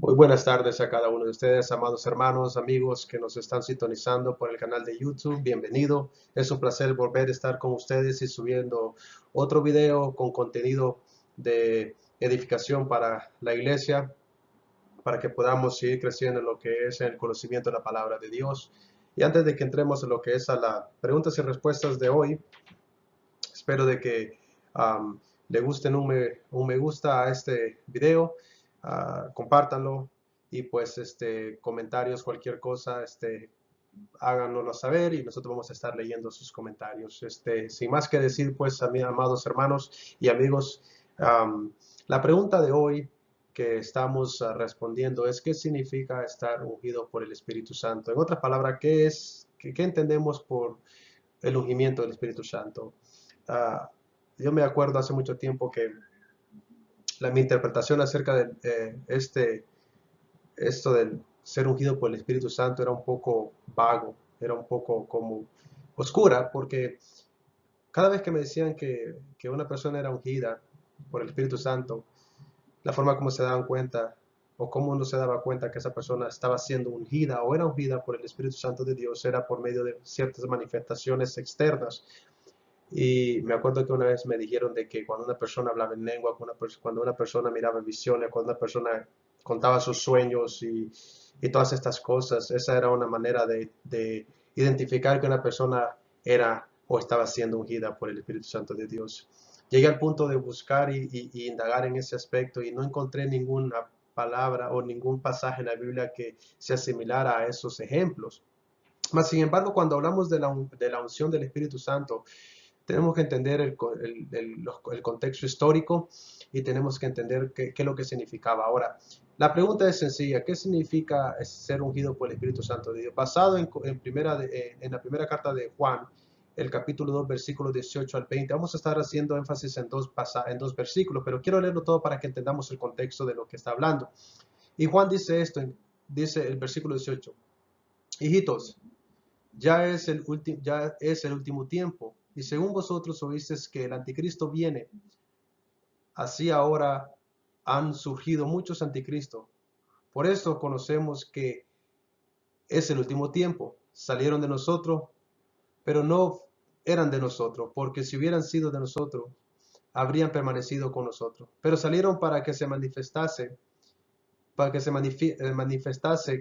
Muy buenas tardes a cada uno de ustedes, amados hermanos, amigos que nos están sintonizando por el canal de YouTube. Bienvenido. Es un placer volver a estar con ustedes y subiendo otro video con contenido de edificación para la iglesia, para que podamos seguir creciendo en lo que es el conocimiento de la palabra de Dios. Y antes de que entremos en lo que es a las preguntas y respuestas de hoy, espero de que le gusten un me gusta a este video, compártanlo y pues comentarios, cualquier cosa, háganoslo saber y nosotros vamos a estar leyendo sus comentarios. Sin más que decir, pues, a mis amados hermanos y amigos, la pregunta de hoy que estamos respondiendo es: ¿qué significa estar ungido por el Espíritu Santo? En otras palabras, ¿qué entendemos por el ungimiento del Espíritu Santo? Ah, yo me acuerdo hace mucho tiempo que mi interpretación acerca de esto del ser ungido por el Espíritu Santo era un poco vago, era un poco como oscura, porque cada vez que me decían que una persona era ungida por el Espíritu Santo, la forma como se daban cuenta o cómo uno se daba cuenta que esa persona estaba siendo ungida o era ungida por el Espíritu Santo de Dios era por medio de ciertas manifestaciones externas. Y me acuerdo que una vez me dijeron de que cuando una persona hablaba en lengua, cuando una persona miraba visiones, cuando una persona contaba sus sueños y todas estas cosas, esa era una manera de identificar que una persona era o estaba siendo ungida por el Espíritu Santo de Dios. Llegué al punto de buscar y indagar en ese aspecto y no encontré ninguna palabra o ningún pasaje en la Biblia que se asimilara a esos ejemplos. Mas, sin embargo, cuando hablamos de la unción del Espíritu Santo, tenemos que entender el contexto histórico y tenemos que entender qué es lo que significaba. Ahora, la pregunta es sencilla: ¿qué significa ser ungido por el Espíritu Santo de Dios? Basado en la primera carta de Juan, el capítulo 2, versículos 18 al 20, vamos a estar haciendo énfasis en dos versículos, pero quiero leerlo todo para que entendamos el contexto de lo que está hablando. Y Juan dice esto, dice el versículo 18: hijitos, ya es el último tiempo, y según vosotros oísteis que el anticristo viene, así ahora han surgido muchos anticristos. Por eso conocemos que es el último tiempo. Salieron de nosotros, pero no eran de nosotros, porque si hubieran sido de nosotros, habrían permanecido con nosotros. Pero salieron para que se manifestase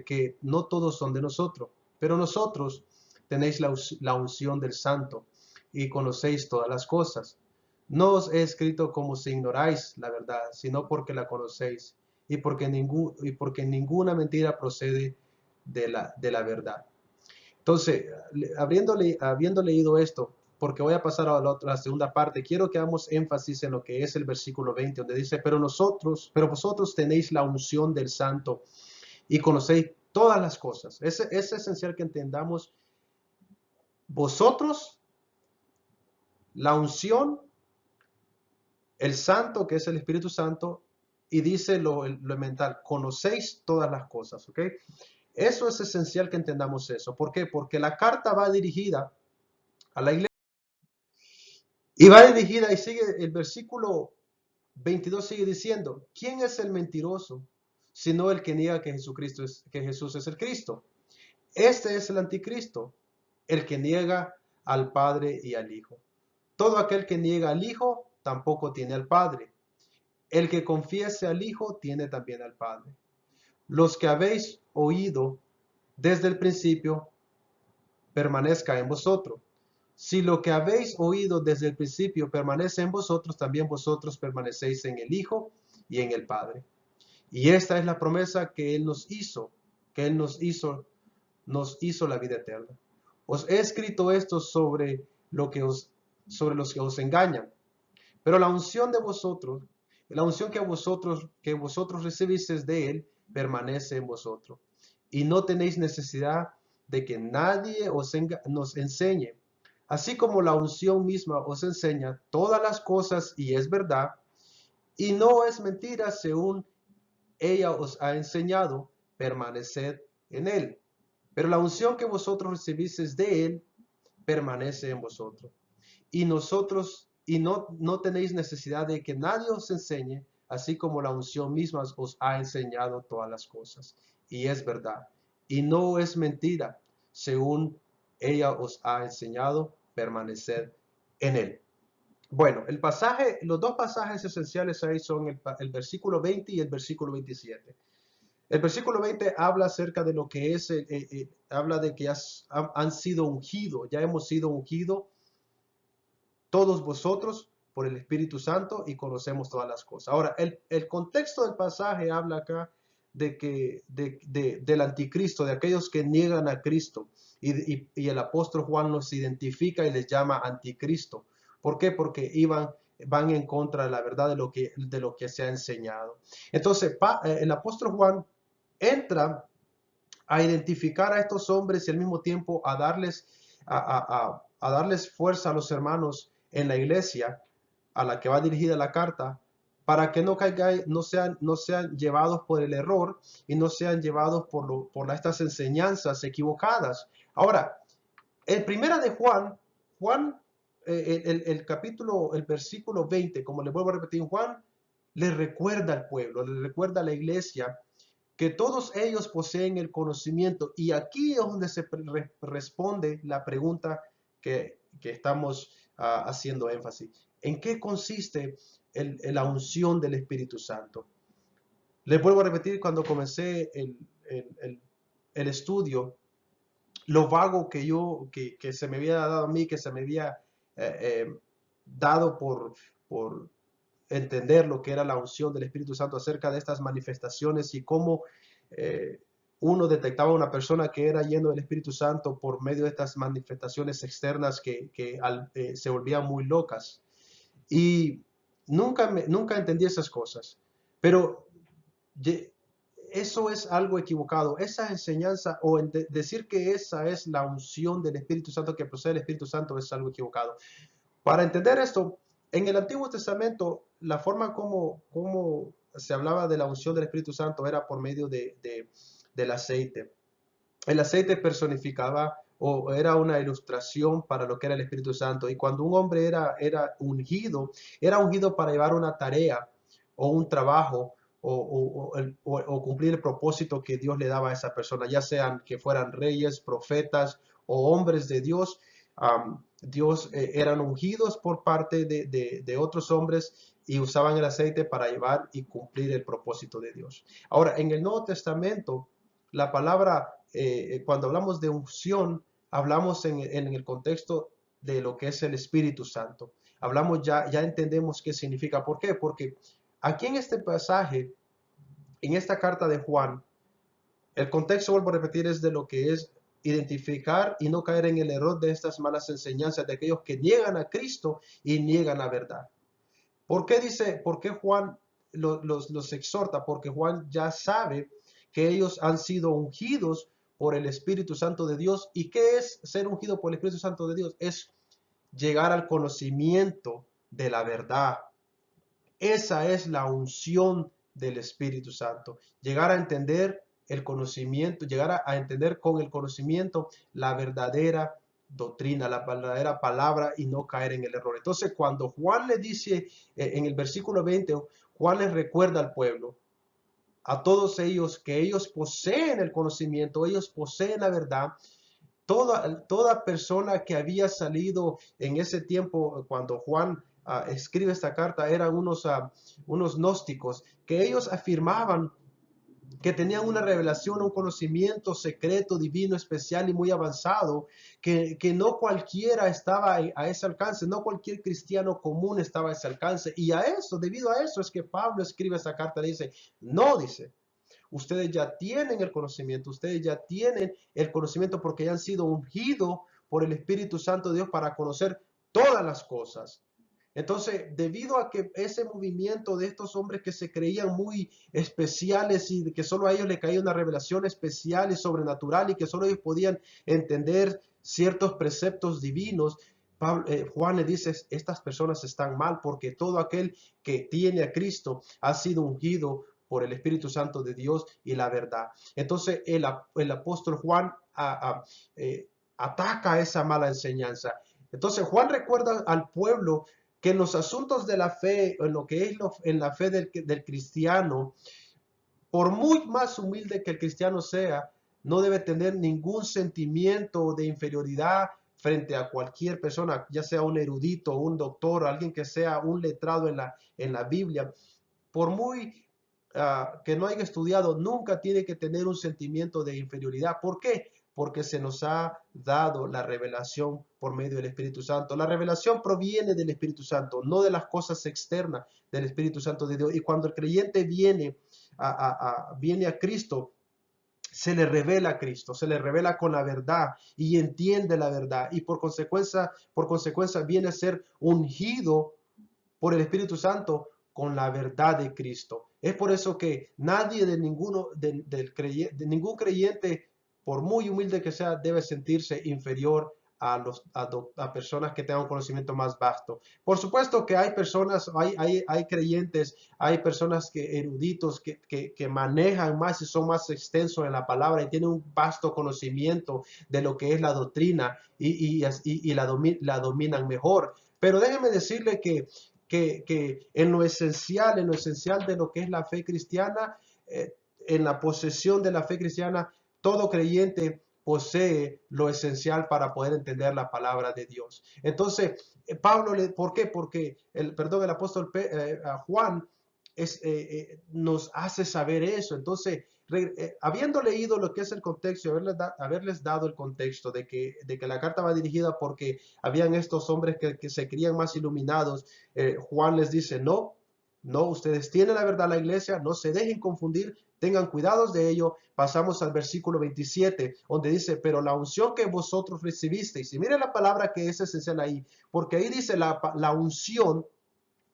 que no todos son de nosotros, pero nosotros tenéis la unción del Santo y conocéis todas las cosas. No os he escrito como si ignoráis la verdad, sino porque la conocéis y porque ninguna mentira procede de la verdad. Entonces, habiendo leído esto, porque voy a pasar a la segunda parte, quiero que hagamos énfasis en lo que es el versículo 20, donde dice: pero vosotros tenéis la unción del Santo y conocéis todas las cosas. Es esencial que entendamos: vosotros, la unción, el Santo, que es el Espíritu Santo, y dice lo elemental: conocéis todas las cosas, ¿ok? Eso es esencial que entendamos eso. ¿Por qué? Porque la carta va dirigida a la iglesia. Y va dirigida y sigue el versículo 22, sigue diciendo: ¿quién es el mentiroso sino el que niega que Jesús es el Cristo? Este es el anticristo, el que niega al Padre y al Hijo. Todo aquel que niega al Hijo tampoco tiene al Padre. El que confiese al Hijo tiene también al Padre. Los que habéis oído desde el principio permanezca en vosotros. Si lo que habéis oído desde el principio permanece en vosotros, también vosotros permanecéis en el Hijo y en el Padre. Y esta es la promesa que Él nos hizo, nos hizo la vida eterna. Os he escrito esto sobre los que os engañan. Pero la unción que vosotros recibisteis de Él, permanece en vosotros. Y no tenéis necesidad de que nadie nos enseñe. Así como la unción misma os enseña todas las cosas y es verdad, y no es mentira, según ella os ha enseñado, permaneced en Él. Pero la unción que vosotros recibisteis de Él permanece en vosotros. Y no tenéis necesidad de que nadie os enseñe, así como la unción misma os ha enseñado todas las cosas. Y es verdad. Y no es mentira, según ella os ha enseñado, permanecer en él. Bueno, los dos pasajes esenciales ahí son el versículo 20 y el versículo 27. El versículo 20 habla acerca de lo que es, habla de que han sido ungidos, ya hemos sido ungidos todos vosotros por el Espíritu Santo y conocemos todas las cosas. Ahora, el contexto del pasaje habla acá del anticristo, de aquellos que niegan a Cristo. Y el apóstol Juan los identifica y les llama anticristo. ¿Por qué? Porque van en contra de la verdad de lo que se ha enseñado. Entonces, el apóstol Juan entra a identificar a estos hombres y al mismo tiempo a darles fuerza a los hermanos en la iglesia a la que va dirigida la carta, para que no caigan, no sean llevados por el error y no sean llevados por estas enseñanzas equivocadas. Ahora, el primera de Juan, el capítulo, el versículo 20, como le vuelvo a repetir, Juan le recuerda al pueblo, le recuerda a la iglesia que todos ellos poseen el conocimiento. Y aquí es donde se responde la pregunta que estamos haciendo énfasis. ¿En qué consiste la unción del Espíritu Santo? Les vuelvo a repetir, cuando comencé el estudio, lo vago que se me había dado a mí, que se me había eh, eh, dado por entender lo que era la unción del Espíritu Santo acerca de estas manifestaciones y cómo eh, uno detectaba a una persona que era lleno del Espíritu Santo por medio de estas manifestaciones externas que se volvían muy locas. Y nunca entendí esas cosas. Pero eso es algo equivocado. Esa enseñanza o decir que esa es la unción del Espíritu Santo que procede del Espíritu Santo es algo equivocado. Para entender esto, en el Antiguo Testamento, la forma como se hablaba de la unción del Espíritu Santo era por medio del aceite. El aceite personificaba o era una ilustración para lo que era el Espíritu Santo. Y cuando un hombre era ungido para llevar una tarea o un trabajo o cumplir el propósito que Dios le daba a esa persona, ya sean que fueran reyes, profetas o hombres de Dios. Dios eran ungidos por parte de otros hombres y usaban el aceite para llevar y cumplir el propósito de Dios. Ahora, en el Nuevo Testamento, la palabra, cuando hablamos de unción, hablamos en el contexto de lo que es el Espíritu Santo. Hablamos ya entendemos qué significa. ¿Por qué? Porque aquí en este pasaje, en esta carta de Juan, el contexto, vuelvo a repetir, es de lo que es identificar y no caer en el error de estas malas enseñanzas de aquellos que niegan a Cristo y niegan la verdad. ¿Por qué Juan los exhorta? Porque Juan ya sabe que ellos han sido ungidos por el Espíritu Santo de Dios. ¿Y qué es ser ungido por el Espíritu Santo de Dios? Es llegar al conocimiento de la verdad. Esa es la unción del Espíritu Santo. Llegar a entender el conocimiento, llegar a entender con el conocimiento la verdadera doctrina, la verdadera palabra y no caer en el error. Entonces, cuando Juan le dice en el versículo 20, Juan les recuerda al pueblo, a todos ellos, que ellos poseen el conocimiento, ellos poseen la verdad. Toda persona que había salido en ese tiempo, cuando Juan escribe esta carta, eran unos gnósticos, que ellos afirmaban que tenían una revelación, un conocimiento secreto, divino, especial y muy avanzado, que no cualquiera estaba a ese alcance, no cualquier cristiano común estaba a ese alcance. Y debido a eso es que Pablo escribe esta carta, dice, no, dice, ustedes ya tienen el conocimiento, ustedes ya tienen el conocimiento porque ya han sido ungidos por el Espíritu Santo de Dios para conocer todas las cosas. Entonces, debido a que ese movimiento de estos hombres que se creían muy especiales y que solo a ellos les caía una revelación especial y sobrenatural y que solo ellos podían entender ciertos preceptos divinos, Juan le dice, estas personas están mal porque todo aquel que tiene a Cristo ha sido ungido por el Espíritu Santo de Dios y la verdad. Entonces el apóstol Juan ataca esa mala enseñanza. Entonces Juan recuerda al pueblo que en los asuntos de la fe, en lo que es en la fe del cristiano, por muy más humilde que el cristiano sea, no debe tener ningún sentimiento de inferioridad frente a cualquier persona, ya sea un erudito, un doctor, alguien que sea un letrado en la Biblia. Por muy que no haya estudiado, nunca tiene que tener un sentimiento de inferioridad. ¿Por qué? Porque se nos ha dado la revelación por medio del Espíritu Santo. La revelación proviene del Espíritu Santo, no de las cosas externas del Espíritu Santo de Dios. Y cuando el creyente viene a Cristo, se le revela a Cristo, se le revela con la verdad y entiende la verdad y por consecuencia viene a ser ungido por el Espíritu Santo con la verdad de Cristo. Es por eso que nadie de ningún creyente, por muy humilde que sea, debe sentirse inferior a personas que tengan un conocimiento más vasto. Por supuesto que hay personas, hay creyentes, hay personas eruditos que manejan más y son más extensos en la palabra y tienen un vasto conocimiento de lo que es la doctrina y la dominan mejor. Pero déjeme decirle que en lo esencial de lo que es la fe cristiana, en la posesión de la fe cristiana, todo creyente posee lo esencial para poder entender la palabra de Dios. Entonces, ¿por qué? Porque el apóstol Juan nos hace saber eso. Entonces, habiendo leído lo que es el contexto, haberles dado el contexto de que la carta va dirigida porque habían estos hombres que se creían más iluminados, Juan les dice, no, no, ustedes tienen la verdad, la iglesia, no se dejen confundir, tengan cuidados de ello. Pasamos al versículo 27, donde dice, pero la unción que vosotros recibisteis, y mire la palabra que es esencial ahí, porque ahí dice la unción,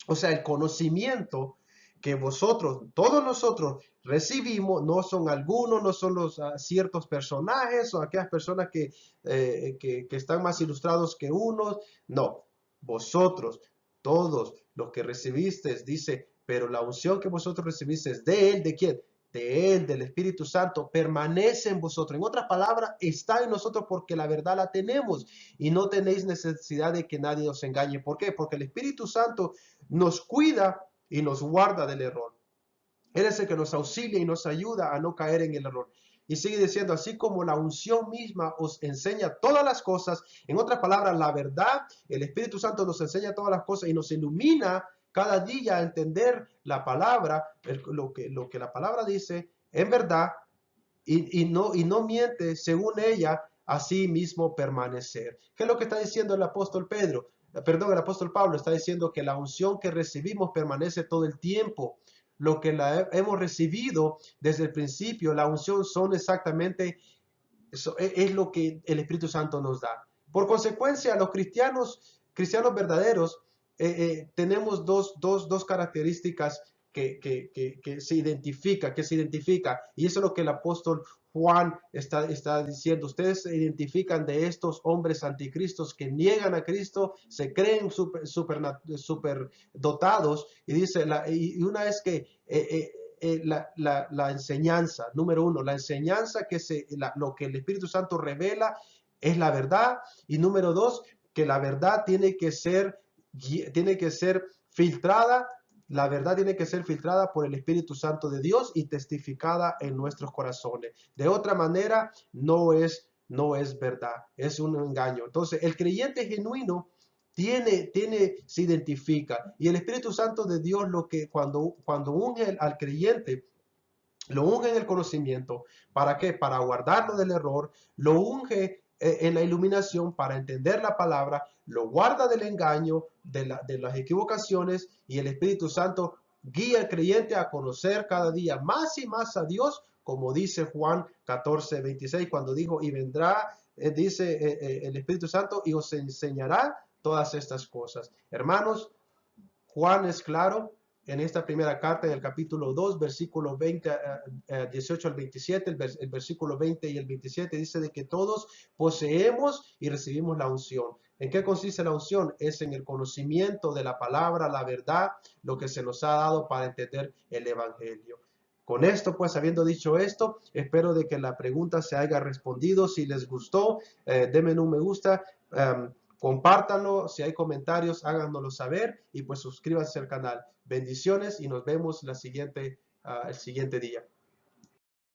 o sea, el conocimiento que vosotros, todos nosotros recibimos, no son algunos, no son los ciertos personajes o aquellas personas que están más ilustrados que unos, no, vosotros, todos los que recibisteis, dice, pero la unción que vosotros recibisteis de él, ¿de quién? De él, del Espíritu Santo, permanece en vosotros. En otras palabras, está en nosotros porque la verdad la tenemos y no tenéis necesidad de que nadie os engañe. ¿Por qué? Porque el Espíritu Santo nos cuida y nos guarda del error. Él es el que nos auxilia y nos ayuda a no caer en el error. Y sigue diciendo, así como la unción misma os enseña todas las cosas, en otras palabras, la verdad, el Espíritu Santo nos enseña todas las cosas y nos ilumina cada día a entender la palabra, lo que la palabra dice en verdad y no miente según ella, así mismo permanecer. ¿Qué es lo que está diciendo el apóstol Pedro? Perdón, el apóstol Pablo está diciendo que la unción que recibimos permanece todo el tiempo. Lo que hemos recibido desde el principio, la unción son exactamente, eso es lo que el Espíritu Santo nos da. Por consecuencia, los cristianos verdaderos, tenemos dos características que se identifica, y eso es lo que el apóstol Juan está diciendo. Ustedes se identifican de estos hombres anticristos que niegan a Cristo, se creen super dotados, y dice, y una vez que la enseñanza, número uno, la enseñanza lo que el Espíritu Santo revela es la verdad, y número dos, que la verdad tiene que ser filtrada. La verdad tiene que ser filtrada por el Espíritu Santo de Dios y testificada en nuestros corazones. De otra manera, no es verdad, es un engaño. Entonces, el creyente genuino se identifica. Y el Espíritu Santo de Dios, cuando unge al creyente, lo unge en el conocimiento. ¿Para qué? Para guardarlo del error. Lo unge en la iluminación para entender la palabra. Lo guarda del engaño, de las equivocaciones. Y el Espíritu Santo guía al creyente a conocer cada día más y más a Dios, como dice Juan 14:26, cuando dijo, y vendrá, el Espíritu Santo, y os enseñará todas estas cosas. Hermanos, Juan es claro en esta primera carta, en el capítulo 2, versículo 18 al 27, el versículo 20 y el 27, dice de que todos poseemos y recibimos la unción. ¿En qué consiste la unción? Es en el conocimiento de la palabra, la verdad, lo que se nos ha dado para entender el Evangelio. Con esto, pues, habiendo dicho esto, espero de que la pregunta se haya respondido. Si les gustó, denme un me gusta. Compártanlo, si hay comentarios, háganoslo saber y pues suscríbanse al canal. Bendiciones y nos vemos el siguiente día.